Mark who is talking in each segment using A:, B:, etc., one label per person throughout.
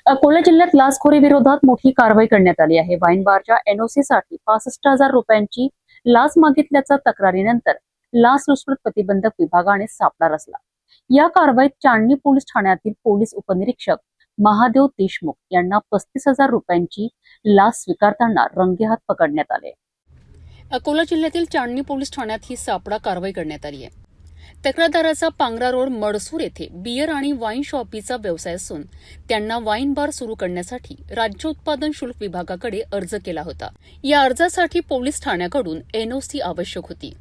A: अकोला जिल्ह्यात लाचखोरी विरोधात मोठी कारवाई करण्यात आली आहे। वाईन बारच्या एनओसी साठी 65,000 रुपयांची लाच मागितल्याच्या तक्रारीनंतर लाचलुचपत प्रतिबंधक विभागाने सापळा रचला। या कारवाईत चांदणी पोलीस ठाण्यातील पोलीस उपनिरीक्षक महादेव देशमुख यांना 35,000 रुपयांची लाच स्वीकारताना रंगेहात पकडण्यात आले। अकोला जिल्ह्यातील चांदणी पोलीस ठाण्यात ही सापळा कारवाई करण्यात आली आहे। तक्रारदाराचा पांगरा रोड मडसूर येथे बियर आणि वाईन शॉपीचा व्यवसाय असून त्यांना वाईन बार सुरू करण्यासाठी राज्य उत्पादन शुल्क विभागाकडे अर्ज केला होता। या अर्जासाठी पोलीस ठाण्याकडून एनओसी आवश्यक होती।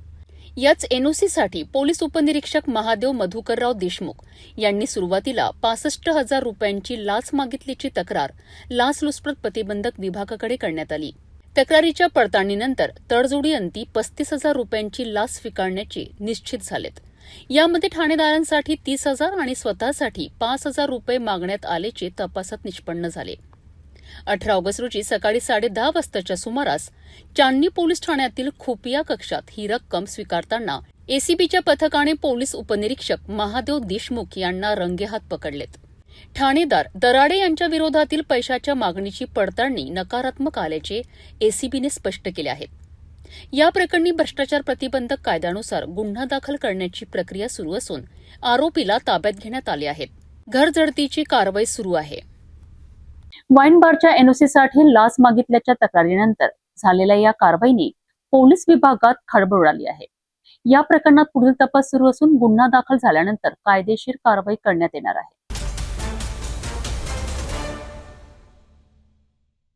A: याच एनओसीसाठी पोलीस उपनिरीक्षक महादेव मधुकरराव देशमुख यांनी सुरुवातीला 65,000 रुपयांची लाच मागितल्याची तक्रार लाचलुचपत प्रतिबंधक विभागाकडे करण्यात आली। तक्रारीच्या पडताळणीनंतर तडजोडी अंती 35,000 रुपयांची लाच स्वीकारण्याचे निश्चित झालेत। यामध्ये ठाणेदारांसाठी 30,000 आणि स्वतःसाठी 5,000 रुपये मागण्यात आल्याचे तपासात निष्पन्न झाले। 18 ऑगस्ट रोजी सकाळी 10:30 वाजताच्या सुमारास चांदणी पोलीस ठाण्यातील खुफिया कक्षात ही रक्कम स्वीकारताना एसीबीच्या पथकाने पोलीस उपनिरीक्षक महादेव देशमुख यांना रंगेहात पकडलेत। ठाणेदार दराडे यांच्या विरोधातील पैशाच्या मागणीची पडताळणी नकारात्मक आल्याचे एसीबीने स्पष्ट केले आहे। या प्रकरणी भ्रष्टाचार प्रतिबंधक कायद्यानुसार गुन्हा दाखल करण्याची प्रक्रिया सुरू असून आरोपीला ताब्यात घेण्यात आले आहे। घरजडतीची कारवाई सुरू आहे। वाईन बारच्या एनओसीसाठी लाच मागितल्याच्या तक्रारीनंतर झालेल्या या कारवाईने पोलीस विभागात खळबळ उडाली आहे। या प्रकरणात पुढील तपास सुरू असून गुन्हा दाखल झाल्यानंतर कायदेशीर कारवाई करण्यात येणार आहे।